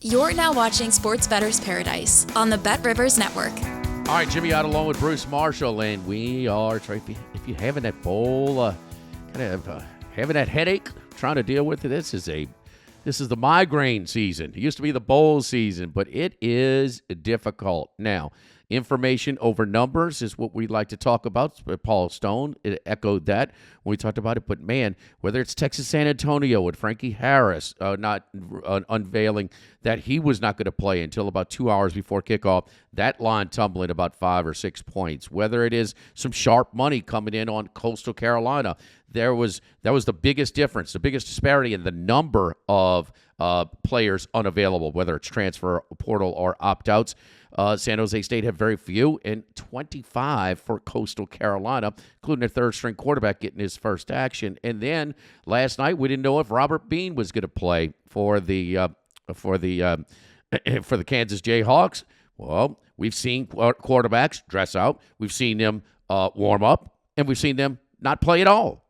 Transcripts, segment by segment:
You're now watching Sports Bettor's Paradise on the BetRivers Network. All right, Jimmy Ott along with Bruce Marshall, and we are trying. If you're having that bowl, having that headache, trying to deal with it, this is the migraine season. It used to be the bowl season, but it is difficult now. Information over numbers is what we'd like to talk about. Paul Stone echoed that when we talked about it. But, man, whether it's Texas San Antonio with Frankie Harris not unveiling that he was not going to play until about 2 hours before kickoff, that line tumbling about 5 or 6 points. Whether it is some sharp money coming in on Coastal Carolina, that was the biggest difference, the biggest disparity in the number of players unavailable, whether it's transfer portal or opt-outs. San Jose State had very few, and 25 for Coastal Carolina, including their third-string quarterback getting his first action. And then last night, we didn't know if Robert Bean was going to play for the Kansas Jayhawks. Well, we've seen quarterbacks dress out, we've seen them warm up, and we've seen them not play at all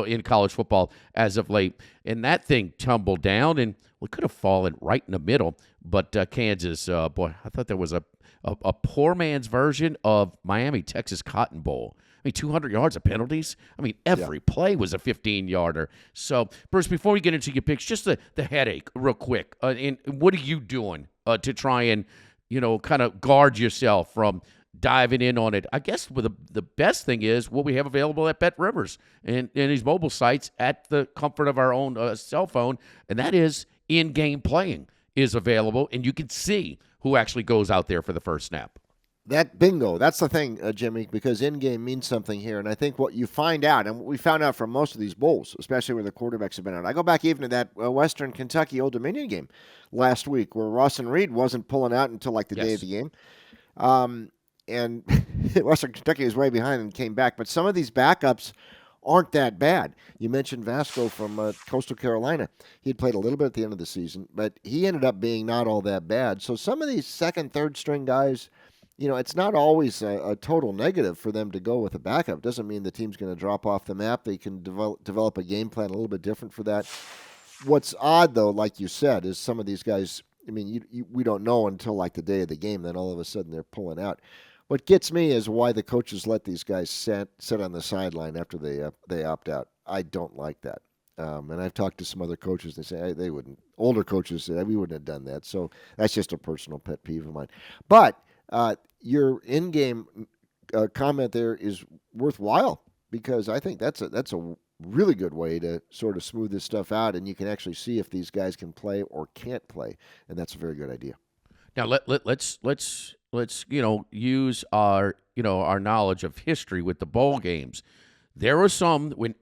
in college football as of late. And that thing tumbled down, and we could have fallen right in the middle. But Kansas, boy, I thought there was a poor man's version of Miami, Texas Cotton Bowl. I mean, 200 yards of penalties. I mean, every play was a 15-yarder. So, Bruce, before we get into your picks, just the headache real quick. And what are you doing to try and, kind of guard yourself from diving in on it? I guess the best thing is what we have available at BetRivers and these mobile sites at the comfort of our own cell phone, and that is in-game playing is available, and you can see who actually goes out there for the first snap. Bingo. That's the thing, Jimmy, because in-game means something here. And I think what you find out, and what we found out from most of these bowls, especially where the quarterbacks have been out. I go back even to that Western Kentucky Old Dominion game last week where Ross and Reed wasn't pulling out until like the day of the game. And Western Kentucky was way behind and came back. But some of these backups aren't that bad. You mentioned Vasco from Coastal Carolina. He had played a little bit at the end of the season, but he ended up being not all that bad. So some of these second, third-string guys, it's not always a total negative for them to go with a backup. It doesn't mean the team's going to drop off the map. They can develop a game plan a little bit different for that. What's odd, though, like you said, is some of these guys, we don't know until like the day of the game, then all of a sudden they're pulling out. What gets me is why the coaches let these guys sit on the sideline after they opt out. I don't like that. And I've talked to some other coaches. They say they wouldn't. Older coaches say we wouldn't have done that. So that's just a personal pet peeve of mine. But your in-game comment there is worthwhile because I think that's a really good way to sort of smooth this stuff out, and you can actually see if these guys can play or can't play, and that's a very good idea. Now let's use our knowledge of history with the bowl games. There were some when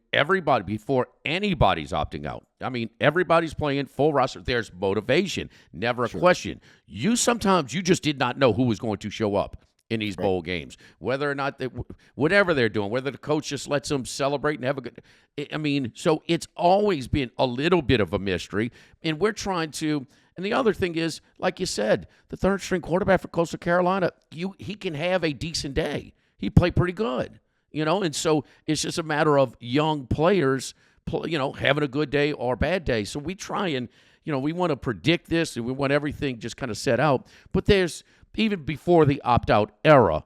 before anybody's opting out. I mean, everybody's playing full roster. There's motivation, never a question. Sometimes you just did not know who was going to show up in these bowl games, whether or not whatever they're doing, whether the coach just lets them celebrate and have a good. So it's always been a little bit of a mystery, and we're trying to. And the other thing is, like you said, the third-string quarterback for Coastal Carolina, he can have a decent day. He played pretty good, and so it's just a matter of young players, having a good day or bad day. So we try and, we want to predict this, and we want everything just kind of set out. But there's, even before the opt-out era,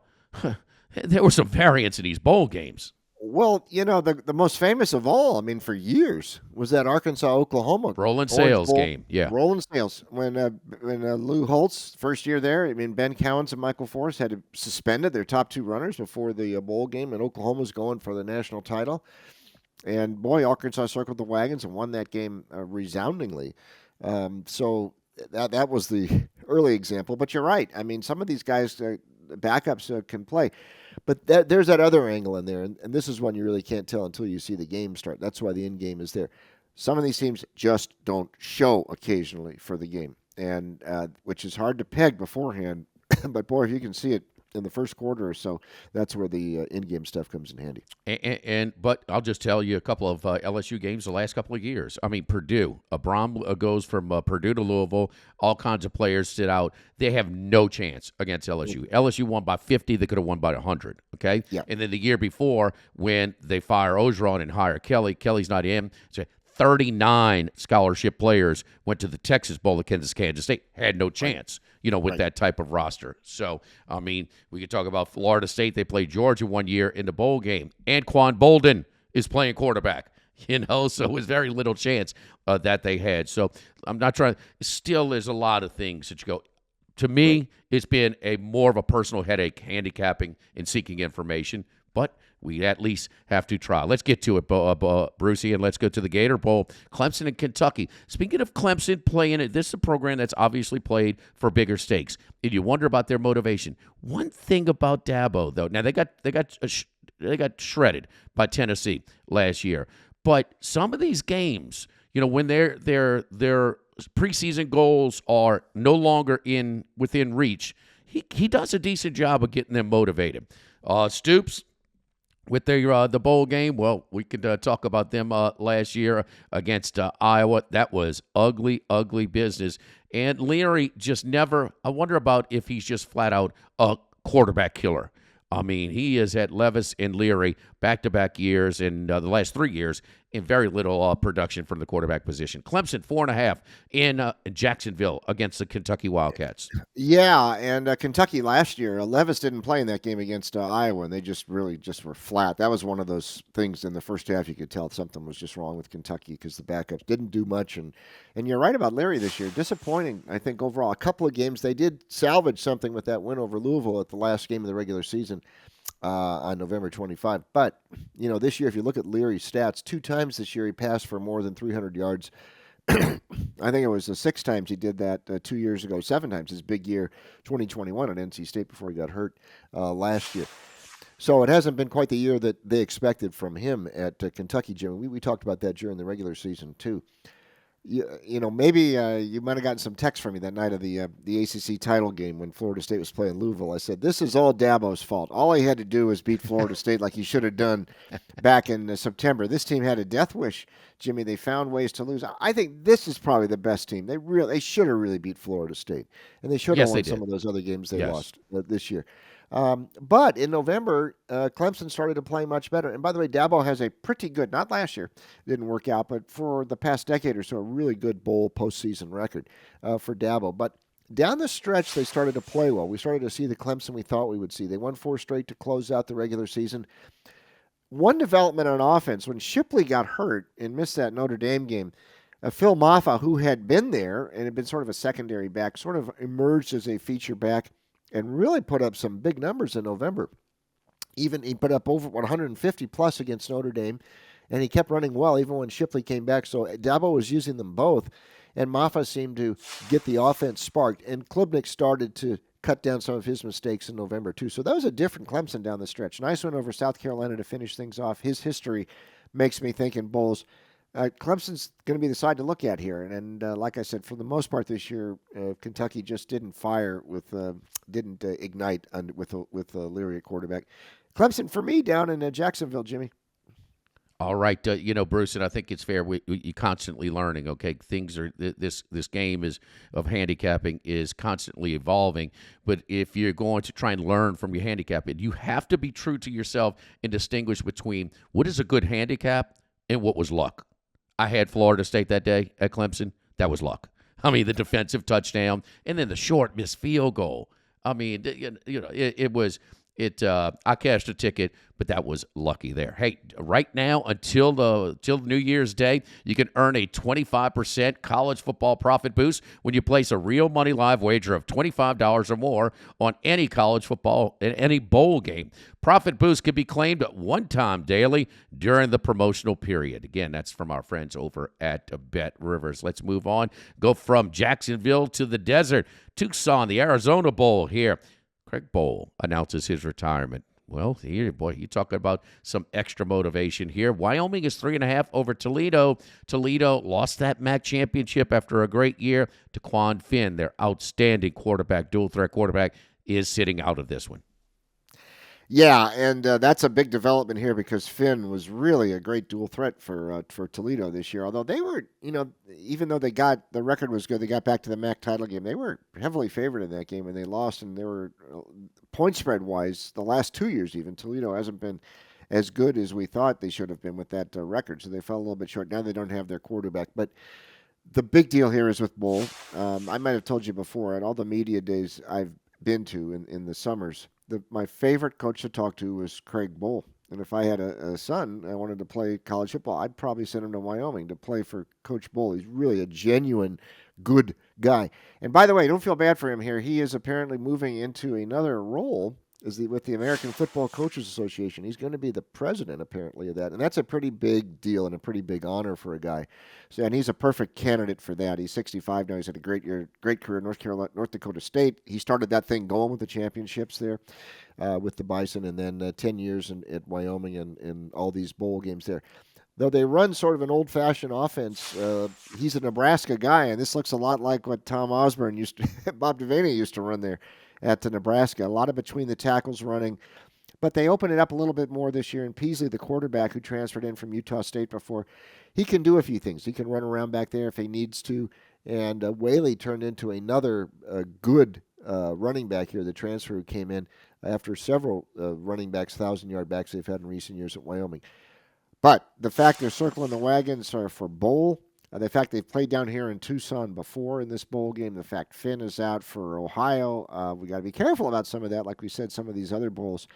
there were some variance in these bowl games. Well, the most famous of all, for years, was that Arkansas-Oklahoma Roland Sales game. Yeah, Roland Sales. When Lou Holtz, first year there, Ben Cowens and Michael Forrest had to suspended their top two runners before the bowl game, and Oklahoma's going for the national title. And, boy, Arkansas circled the wagons and won that game resoundingly. So that was the early example. But you're right. Some of these guys, backups, can play. But there's that other angle in there, and this is one you really can't tell until you see the game start. That's why the in-game is there. Some of these teams just don't show occasionally for the game, and which is hard to peg beforehand. But, boy, if you can see it in the first quarter or so, that's where the in-game stuff comes in handy. But I'll just tell you a couple of LSU games the last couple of years. Purdue. Brom goes from Purdue to Louisville. All kinds of players sit out. They have no chance against LSU. LSU won by 50. They could have won by 100, okay? Yeah. And then the year before, when they fire Orgeron and hire Kelly, Kelly's not in. So 39 scholarship players went to the Texas Bowl at Kansas State. Had no chance, with that type of roster. So, I mean, we could talk about Florida State. They played Georgia one year in the bowl game. Anquan Bolden is playing quarterback, so it was very little chance that they had. So I'm not trying. Still, there's a lot of things that you go. To me, it's been more of a personal headache handicapping and seeking information, but we at least have to try. Let's get to it, Brucey, and let's go to the Gator Bowl. Clemson and Kentucky. Speaking of Clemson playing it, this is a program that's obviously played for bigger stakes, and you wonder about their motivation. One thing about Dabo, though, now they got shredded by Tennessee last year, but some of these games, when their preseason goals are no longer within reach, he does a decent job of getting them motivated. Stoops with the bowl game, well, we could talk about them last year against Iowa. That was ugly, ugly business. And Leary just never – I wonder about if he's just flat out a quarterback killer. I mean, he has had Levis and Leary back-to-back years in the last 3 years in very little production from the quarterback position. Clemson, 4.5 in Jacksonville against the Kentucky Wildcats. Yeah, and Kentucky last year, Levis didn't play in that game against Iowa, and they just were flat. That was one of those things in the first half you could tell something was just wrong with Kentucky because the backups didn't do much. And you're right about Leary this year. Disappointing, I think, overall. A couple of games, they did salvage something with that win over Louisville at the last game of the regular season. On November 25. But, this year, if you look at Leary's stats, 2 times this year he passed for more than 300 yards. I think it was 6 times he did that 2 years ago, 7 times his big year, 2021 at NC State before he got hurt last year. So it hasn't been quite the year that they expected from him at Kentucky, Jimmy. We talked about that during the regular season, too. Maybe you might have gotten some text from me that night of the ACC title game when Florida State was playing Louisville. I said, this is all Dabo's fault. All he had to do was beat Florida State like he should have done back in September. This team had a death wish, Jimmy. They found ways to lose. I think this is probably the best team. They should have really beat Florida State, and they should have won some of those other games they lost this year. But in November, Clemson started to play much better. And by the way, Dabo has a pretty good, not last year, didn't work out, but for the past decade or so, a really good bowl postseason record for Dabo. But down the stretch, they started to play well. We started to see the Clemson we thought we would see. They won 4 straight to close out the regular season. One development on offense, when Shipley got hurt and missed that Notre Dame game, Phil Maffa, who had been there and had been sort of a secondary back, sort of emerged as a feature back and really put up some big numbers in November. Even he put up over 150 plus against Notre Dame, and he kept running well even when Shipley came back. So Dabo was using them both, and Maffa seemed to get the offense sparked. And Klubnik started to cut down some of his mistakes in November too. So that was a different Clemson down the stretch. Nice win over South Carolina to finish things off. His history makes me think in bowls. Clemson's going to be the side to look at here, and like I said, for the most part this year, Kentucky just didn't fire didn't ignite with Leary at quarterback. Clemson for me down in Jacksonville, Jimmy. All right, Bruce, and I think it's fair. You're constantly learning. Okay, things are this game of handicapping is constantly evolving. But if you're going to try and learn from your handicap, you have to be true to yourself and distinguish between what is a good handicap and what was luck. I had Florida State that day at Clemson. That was luck. I mean, the defensive touchdown and then the short missed field goal. I mean, it was. I cashed a ticket, but that was lucky there. Hey, right now until New Year's Day, you can earn a 25% college football profit boost when you place a real money live wager of $25 or more on any college football and any bowl game. Profit boost can be claimed at one time daily during the promotional period. Again, that's from our friends over at BetRivers. Let's move on. Go from Jacksonville to the desert. Tucson, the Arizona Bowl here. Craig Bowl announces his retirement. Well, here, boy, you're talking about some extra motivation here. Wyoming is 3.5 over Toledo. Toledo lost that MAC championship after a great year. Taquan Finn, their outstanding quarterback, dual-threat quarterback, is sitting out of this one. Yeah, and that's a big development here because Finn was really a great dual threat for Toledo this year. Although they were, even though the record was good, they got back to the MAC title game. They were heavily favored in that game, and they lost. And they were point spread wise the last 2 years. Even Toledo hasn't been as good as we thought they should have been with that record. So they fell a little bit short. Now they don't have their quarterback. But the big deal here is with Bull. I might have told you before, at all the media days I've been to in the summers, my favorite coach to talk to was Craig Bull. And if I had a son I wanted to play college football, I'd probably send him to Wyoming to play for Coach Bull. He's really a genuine good guy. And by the way, don't feel bad for him here. He is apparently moving into another role with the American Football Coaches Association. He's going to be the president, apparently, of that. And that's a pretty big deal and a pretty big honor for a guy. So, and he's a perfect candidate for that. He's 65 now. He's had a great career at North Dakota State. He started that thing going with the championships there with the Bison, and then 10 years at Wyoming and all these bowl games there. Though they run sort of an old-fashioned offense, he's a Nebraska guy, and this looks a lot like what Tom Osborne Bob Devaney used to run there at Nebraska. A lot of between the tackles running, but they open it up a little bit more this year. And Peasley, the quarterback who transferred in from Utah State before, he can do a few things. He can run around back there if he needs to. And Whaley turned into another good running back here, the transfer who came in after several running backs, 1,000-yard backs they've had in recent years at Wyoming. But the fact they're circling the wagons are for bowl. The fact they've played down here in Tucson before in this bowl game. The fact Finn is out for Ohio. We got to be careful about some of that. Like we said, some of these other bowls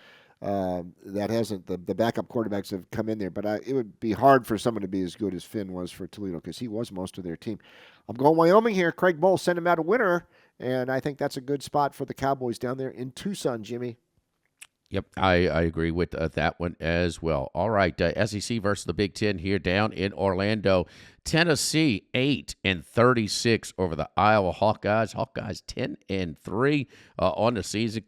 that hasn't the backup quarterbacks have come in there. But it would be hard for someone to be as good as Finn was for Toledo because he was most of their team. I'm going Wyoming here. Craig Bull sent him out a winner, and I think that's a good spot for the Cowboys down there in Tucson, Jimmy. Yep, I agree with that one as well. All right, SEC versus the Big Ten here down in Orlando. Tennessee 8-36 over the Iowa Hawkeyes. Hawkeyes 10-3 on the season.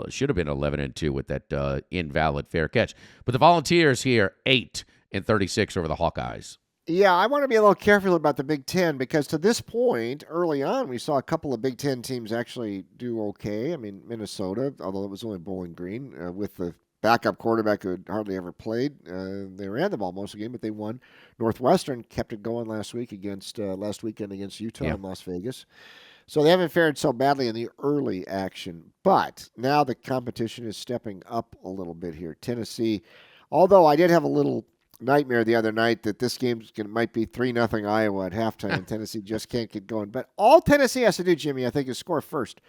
Should have been 11-2 with that invalid fair catch. But the Volunteers here 8-36 over the Hawkeyes. Yeah, I want to be a little careful about the Big Ten because to this point, early on, we saw a couple of Big Ten teams actually do okay. I mean, Minnesota, although it was only Bowling Green, with the backup quarterback who had hardly ever played, they ran the ball most of the game, but they won. Northwestern kept it going last weekend against Utah in Las Vegas. So they haven't fared so badly in the early action. But now the competition is stepping up a little bit here. Tennessee, although I did have a little nightmare the other night that this game might be 3-0 Iowa at halftime and Tennessee just can't get going. But all Tennessee has to do, Jimmy, I think, is score first.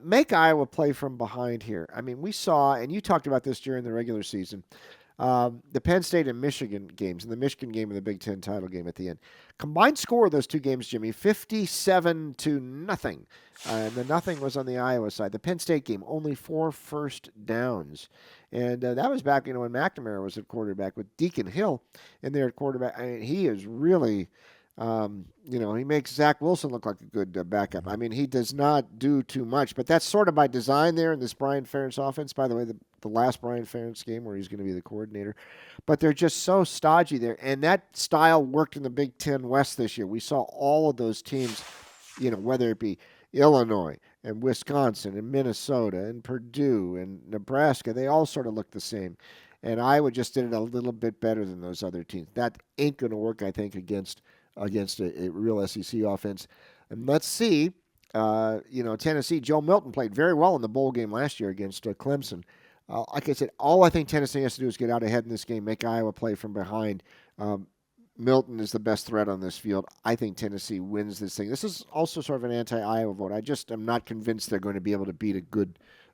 Make Iowa play from behind here. I mean, we saw, and you talked about this during the regular season, the Penn State and Michigan games, and the Michigan game and the Big Ten title game at the end. Combined score of those two games, Jimmy, 57-0. And the nothing was on the Iowa side. The Penn State game, only 4 first downs. And that was back, when McNamara was at quarterback with Deacon Hill in there at quarterback. I mean, he is really, he makes Zach Wilson look like a good backup. I mean, he does not do too much, but that's sort of by design there in this Brian Ferentz offense. By the way, the last Brian Ferentz game where he's going to be the coordinator. But they're just so stodgy there. And that style worked in the Big Ten West this year. We saw all of those teams, whether it be Illinois and Wisconsin and Minnesota and Purdue and Nebraska, they all sort of look the same. And Iowa just did it a little bit better than those other teams. That ain't going to work, I think, against a real SEC offense. And let's see, Tennessee, Joe Milton played very well in the bowl game last year against Clemson. Like I said, all I think Tennessee has to do is get out ahead in this game, make Iowa play from behind. Milton is the best threat on this field. I think Tennessee wins this thing. This is also sort of an anti-Iowa vote. I just am not convinced they're going to be able to beat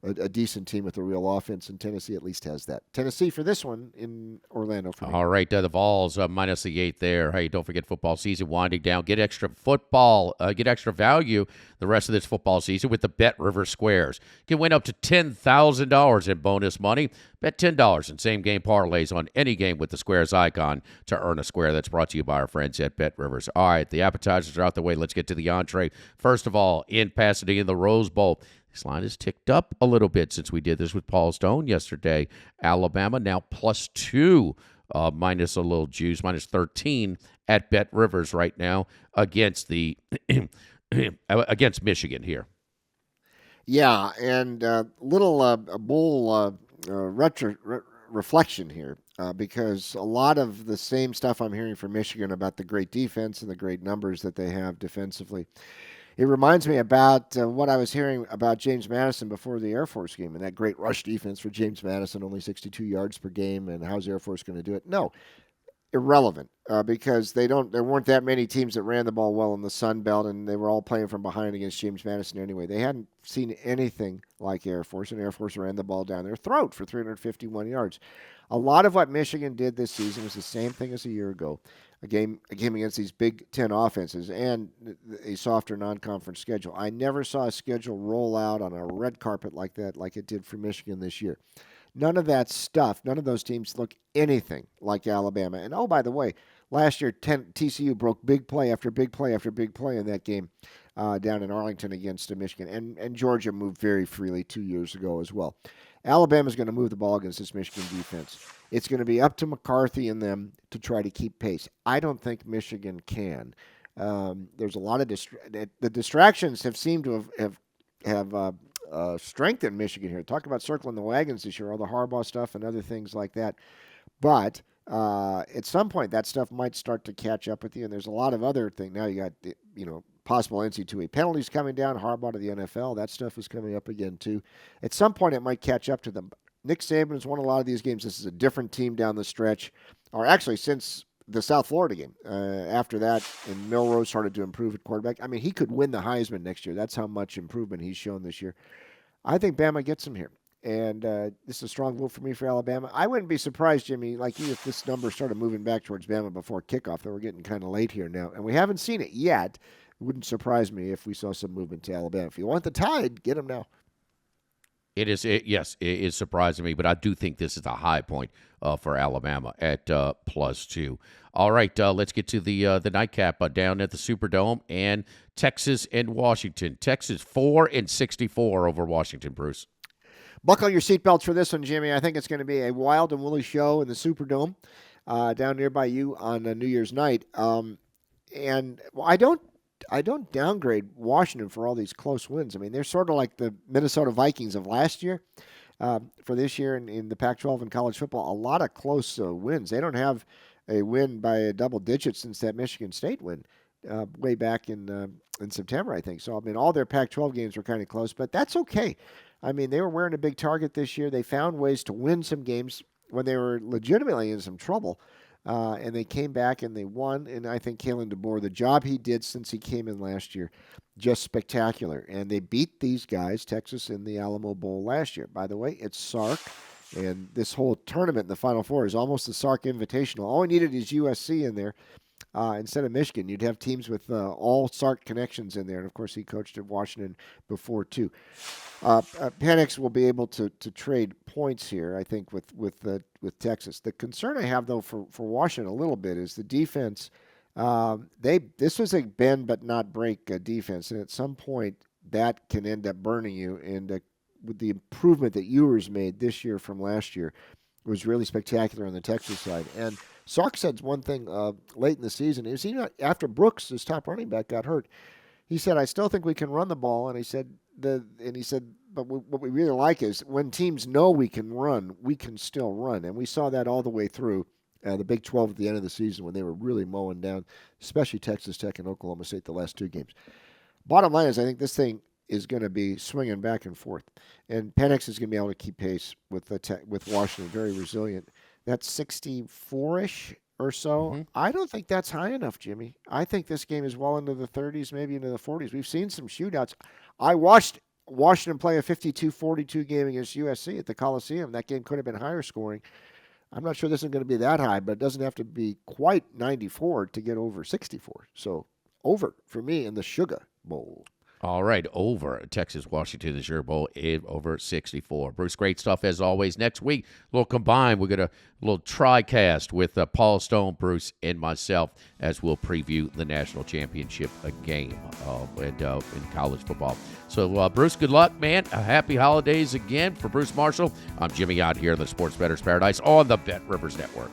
a decent team with a real offense, and Tennessee at least has that. Tennessee for this one in Orlando for me. All right, the Vols minus the 8 there. Hey, don't forget football season winding down. Get extra get extra value the rest of this football season with the BetRivers Squares. You can win up to $10,000 in bonus money. Bet $10 in same-game parlays on any game with the Squares icon to earn a square. That's brought to you by our friends at BetRivers. All right, the appetizers are out the way. Let's get to the entree. First of all, in Pasadena, the Rose Bowl. This line has ticked up a little bit since we did this with Paul Stone yesterday. Alabama now +2, minus a little juice, minus 13 at BetRivers right now against against Michigan here. Yeah, and little bowl reflection here because a lot of the same stuff I'm hearing from Michigan about the great defense and the great numbers that they have defensively It reminds me about what I was hearing about James Madison before the Air Force game and that great rush defense for James Madison, only 62 yards per game, and how's the Air Force going to do it? No, irrelevant because there weren't that many teams that ran the ball well in the Sun Belt, and they were all playing from behind against James Madison anyway. They hadn't seen anything like Air Force, and Air Force ran the ball down their throat for 351 yards. A lot of what Michigan did this season was the same thing as a year ago. A game against these Big Ten offenses and a softer non-conference schedule. I never saw a schedule roll out on a red carpet like that, like it did for Michigan this year. None of that stuff, none of those teams look anything like Alabama. And oh, by the way, last year TCU broke big play after big play after big play in that game down in Arlington against Michigan. And Georgia moved very freely 2 years ago as well. Alabama's going to move the ball against this Michigan defense. It's going to be up to McCarthy and them to try to keep pace. I don't think Michigan can. There's a lot of the distractions have seemed to have strengthened Michigan here. Talk about circling the wagons this year, all the Harbaugh stuff and other things like that. But at some point, that stuff might start to catch up with you. And there's a lot of other things. Now you got possible NC2A penalties coming down, Harbaugh to the NFL. That stuff is coming up again too. At some point, it might catch up to them. Nick Saban has won a lot of these games. This is a different team down the stretch, or actually since the South Florida game. After that, and Milrose started to improve at quarterback. I mean, he could win the Heisman next year. That's how much improvement he's shown this year. I think Bama gets him here. And this is a strong vote for me for Alabama. I wouldn't be surprised, Jimmy, like you, if this number started moving back towards Bama before kickoff, though we're getting kind of late here now. And we haven't seen it yet. It wouldn't surprise me if we saw some movement to Alabama. If you want the Tide, get them now. Yes, it is surprising me, but I do think this is a high point for Alabama at +2. All right, let's get to the nightcap down at the Superdome and Texas and Washington. Texas 4-64 over Washington, Bruce. Buckle your seatbelts for this one, Jimmy. I think it's going to be a wild and woolly show in the Superdome down nearby you on New Year's night. And I don't downgrade Washington for all these close wins. I mean, they're sort of like the Minnesota Vikings of last year. For this year in the Pac-12 and college football, a lot of close wins. They don't have a win by a double digit since that Michigan State win way back in September, I think. So, I mean, all their Pac-12 games were kind of close, but that's okay. I mean, they were wearing a big target this year. They found ways to win some games when they were legitimately in some trouble. And they came back and they won. And I think Kalen DeBoer, the job he did since he came in last year, just spectacular. And they beat these guys, Texas, in the Alamo Bowl last year. By the way, it's Sark. And this whole tournament in the Final Four is almost the Sark Invitational. All we needed is USC in there. Instead of Michigan, you'd have teams with all Sark connections in there. And, of course, he coached at Washington before, too. Penix will be able to trade points here, I think, with Texas. The concern I have, though, for Washington a little bit is the defense. This was a bend but not break defense, and at some point that can end up burning you. And with the improvement that Ewers made this year from last year, it was really spectacular on the Texas side. And Sark said one thing late in the season is after Brooks, his top running back, got hurt. He said, "I still think we can run the ball," and he said, "But what we really like is when teams know we can run, we can still run." And we saw that all the way through the Big 12 at the end of the season when they were really mowing down, especially Texas Tech and Oklahoma State the last two games. Bottom line is I think this thing is going to be swinging back and forth. And Penix is going to be able to keep pace with Washington, very resilient. That's 64-ish or so. Mm-hmm. I don't think that's high enough, Jimmy. I think this game is well into the 30s, maybe into the 40s. We've seen some shootouts. I watched Washington play a 52-42 game against USC at the Coliseum. That game could have been higher scoring. I'm not sure this is going to be that high, but it doesn't have to be quite 94 to get over 64. So over for me in the Sugar Bowl. All right, over Texas-Washington, the Sugar Bowl, over 64. Bruce, great stuff as always. Next week, a little combined, we're going to a little tri-cast with Paul Stone, Bruce, and myself as we'll preview the national championship game in college football. So, Bruce, good luck, man. Happy holidays again. For Bruce Marshall, I'm Jimmy Ott here in the Sports Bettor's Paradise on the BetRivers Network.